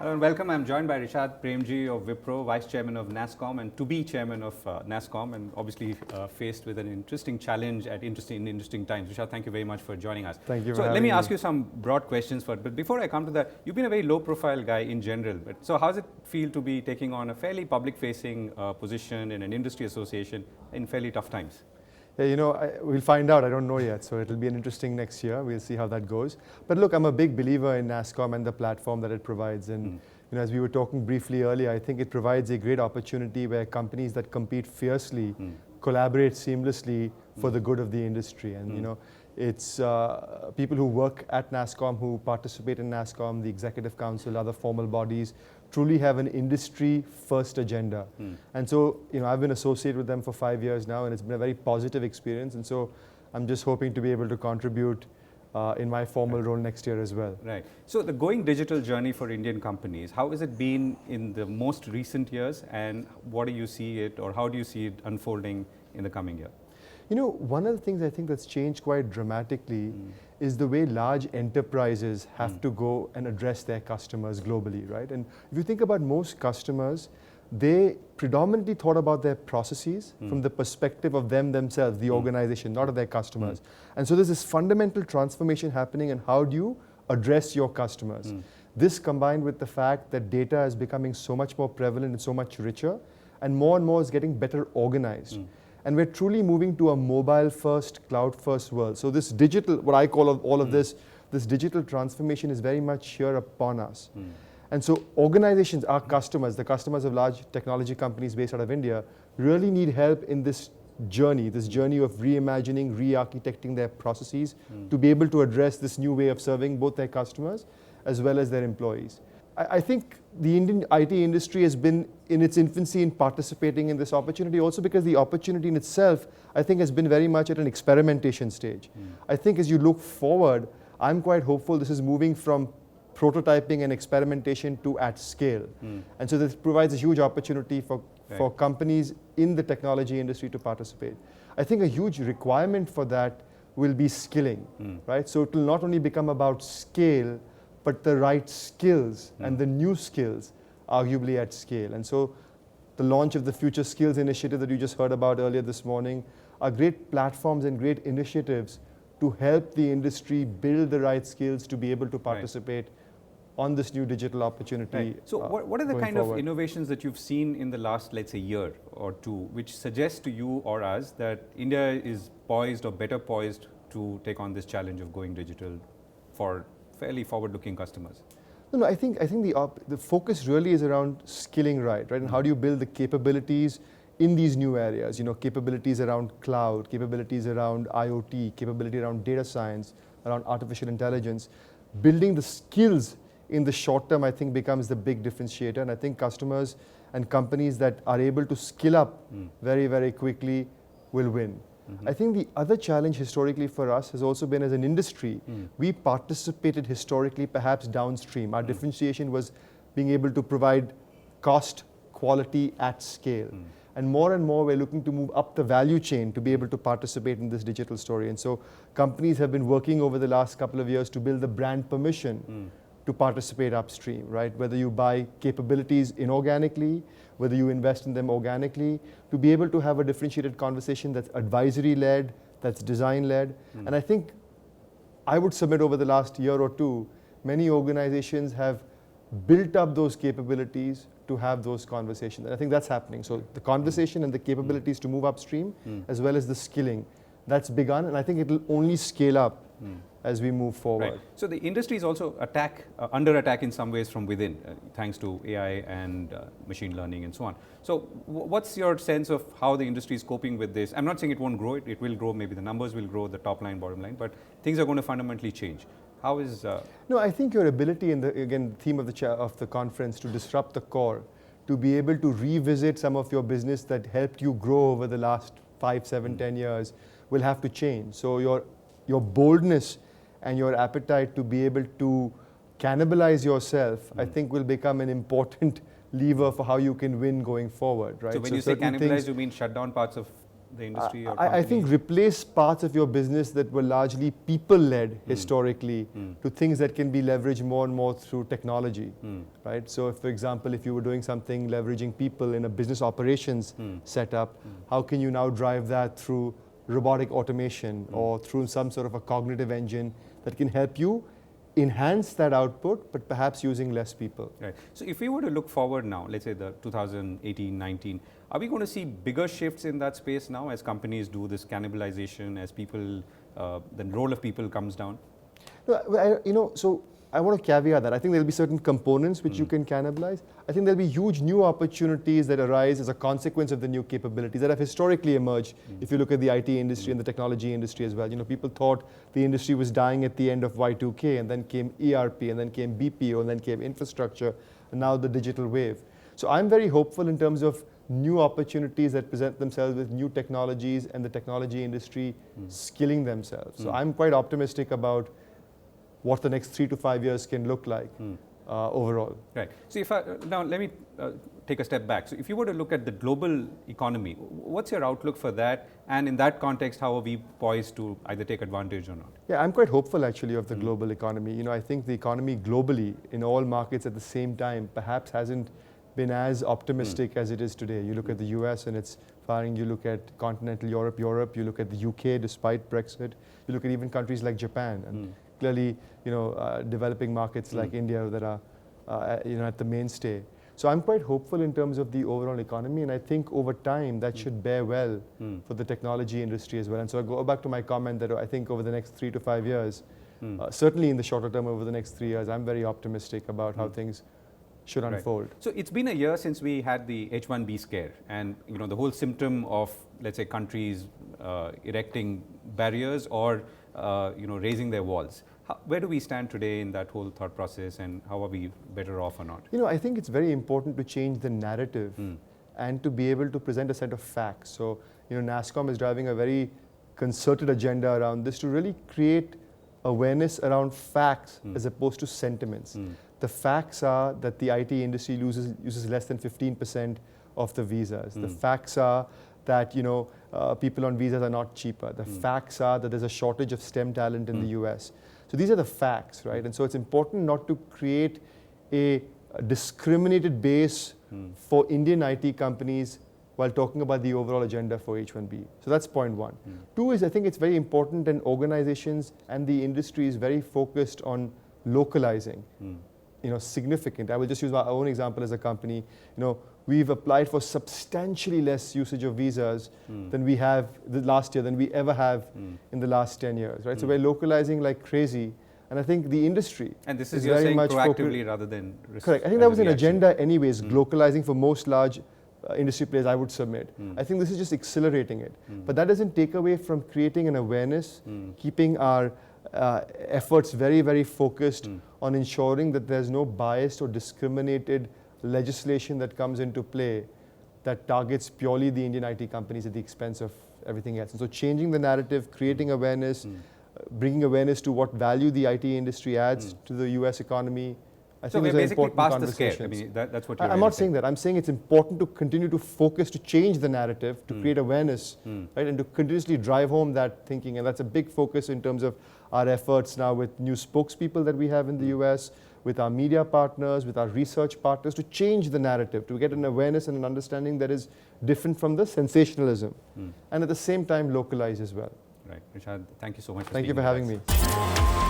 Hello and welcome. I'm joined by Rishad Premji of Wipro, Vice Chairman of Nasscom and to be Chairman of Nasscom, and obviously faced with an interesting challenge at interesting times. Rishad, thank you very much for joining us. Thank you So for having let me me. ask you some broad questions first, but before I come to that, you've been a very low profile guy in general. So how does it feel to be taking on a fairly public facing position in an industry association in fairly tough times? Yeah, we'll find out. I don't know yet, so it'll be an interesting next year. We'll see how that goes. But look, I'm a big believer in Nasscom and the platform that it provides. And as we were talking briefly earlier, I think it provides a great opportunity where companies that compete fiercely collaborate seamlessly for the good of the industry. And it's people who work at Nasscom, who participate in Nasscom, the Executive Council, other formal bodies, truly have an industry-first agenda. And so, I've been associated with them for 5 years now, and it's been a very positive experience. And so, I'm just hoping to be able to contribute in my formal role next year as well. Right. So, the going digital journey for Indian companies, how has it been in the most recent years, and what do you see it, or how do you see it unfolding in the coming year? One of the things I think that's changed quite dramatically is the way large enterprises have to go and address their customers globally, right? And if you think about most customers, they predominantly thought about their processes from the perspective of themselves, the organization, not of their customers. And so there's this fundamental transformation happening in how do you address your customers. This combined with the fact that data is becoming so much more prevalent and so much richer, and more is getting better organized. And we're truly moving to a mobile-first, cloud-first world. So this digital, what I call all of this digital transformation is very much here upon us. And so organizations, our customers, the customers of large technology companies based out of India, really need help in this journey of reimagining, re-architecting their processes to be able to address this new way of serving both their customers as well as their employees. I think the Indian IT industry has been in its infancy in participating in this opportunity, also because the opportunity in itself, I think, has been very much at an experimentation stage. I think as you look forward, I'm quite hopeful this is moving from prototyping and experimentation to at scale. And so this provides a huge opportunity for companies in the technology industry to participate. I think a huge requirement for that will be skilling, right? So it will not only become about scale, but the right skills and the new skills, arguably at scale. And so the launch of the Future Skills Initiative that you just heard about earlier this morning are great platforms and great initiatives to help the industry build the right skills to be able to participate on this new digital opportunity. Right. So what are the kind of innovations that you've seen in the last, let's say, year or two, which suggest to you or us that India is poised or better poised to take on this challenge of going digital for fairly forward-looking customers? No, I think the focus really is around skilling right? And how do you build the capabilities in these new areas? Capabilities around cloud, capabilities around IoT, capability around data science, around artificial intelligence. Building the skills in the short term, I think, becomes the big differentiator. And I think customers and companies that are able to skill up very, very quickly will win. I think the other challenge historically for us has also been as an industry, we participated historically perhaps downstream. Our differentiation was being able to provide cost, quality at scale. And more we're looking to move up the value chain to be able to participate in this digital story. And so companies have been working over the last couple of years to build the brand permission to participate upstream, right? Whether you buy capabilities inorganically, whether you invest in them organically, to be able to have a differentiated conversation that's advisory-led, that's design-led. And I think I would submit over the last year or two, many organizations have built up those capabilities to have those conversations. And I think that's happening. So the conversation and the capabilities to move upstream, as well as the skilling, that's begun. And I think it'll only scale up as we move forward. Right. So the industry is also under attack in some ways from within, thanks to AI and machine learning and so on. So what's your sense of how the industry is coping with this? I'm not saying it won't grow, it will grow, maybe the numbers will grow, the top line, bottom line, but things are going to fundamentally change. How is... No, I think your ability, in the theme of the conference, to disrupt the core, to be able to revisit some of your business that helped you grow over the last 5, 7, 10 years will have to change. So your boldness and your appetite to be able to cannibalize yourself, I think, will become an important lever for how you can win going forward, right? So when you say cannibalize, you mean shut down parts of the industry? Or I think replace parts of your business that were largely people-led historically to things that can be leveraged more and more through technology, right? So, for example, if you were doing something leveraging people in a business operations setup, how can you now drive that through robotic automation or through some sort of a cognitive engine that can help you enhance that output, but perhaps using less people. Right. So if we were to look forward now, let's say the 2018-19, are we going to see bigger shifts in that space now as companies do this cannibalization, as people, the role of people comes down? No, so I want to caveat that. I think there'll be certain components which you can cannibalize. I think there'll be huge new opportunities that arise as a consequence of the new capabilities that have historically emerged. If you look at the IT industry and the technology industry as well, people thought the industry was dying at the end of Y2K, and then came ERP, and then came BPO, and then came infrastructure, and now the digital wave. So I'm very hopeful in terms of new opportunities that present themselves with new technologies and the technology industry skilling themselves. So I'm quite optimistic about what the next 3 to 5 years can look like overall. Right. So now let me take a step back. So if you were to look at the global economy, what's your outlook for that? And in that context, how are we poised to either take advantage or not? Yeah, I'm quite hopeful actually of the global economy. I think the economy globally in all markets at the same time perhaps hasn't been as optimistic as it is today. You look at the US and it's firing, you look at continental Europe, you look at the UK despite Brexit, you look at even countries like Japan, and clearly, developing markets like India that are, at the mainstay. So I'm quite hopeful in terms of the overall economy, and I think over time that should bear well for the technology industry as well. And so I go back to my comment that I think over the next 3 to 5 years, certainly in the shorter term over the next 3 years, I'm very optimistic about how things should unfold. Right. So it's been a year since we had the H1B scare, and the whole symptom of, let's say, countries erecting barriers or raising their walls. Where do we stand today in that whole thought process, and how are we better off or not? I think it's very important to change the narrative and to be able to present a set of facts. So, Nasscom is driving a very concerted agenda around this to really create awareness around facts as opposed to sentiments. The facts are that the IT industry uses less than 15% of the visas. The facts are that people on visas are not cheaper. The facts are that there's a shortage of STEM talent in the US. So these are the facts, right? And so it's important not to create a discriminated base for Indian IT companies while talking about the overall agenda for H1B. So that's point one. Two is I think it's very important, and organizations and the industry is very focused on localizing. Significant. I will just use my own example as a company. We've applied for substantially less usage of visas than we have last year, than we ever have in the last 10 years, right? So we're localizing like crazy, and I think the industry and this is you're saying proactively rather than correct. I think that was an agenda anyways, localizing for most large industry players, I would submit. I think this is just accelerating it. But that doesn't take away from creating an awareness, keeping our efforts very, very focused on ensuring that there's no biased or discriminated legislation that comes into play that targets purely the Indian IT companies at the expense of everything else. And so changing the narrative, creating awareness, bringing awareness to what value the IT industry adds to the US economy, I think we're those are basically important past the scare. conversations. That's what you're I'm not saying that. I'm saying it's important to continue to focus, to change the narrative, to create awareness, right, and to continuously drive home that thinking. And that's a big focus in terms of our efforts now with new spokespeople that we have in the US, with our media partners, with our research partners, to change the narrative, to get an awareness and an understanding that is different from the sensationalism, and at the same time localize as well. Right. Rishad, thank you so much for Thank you for speaking having me.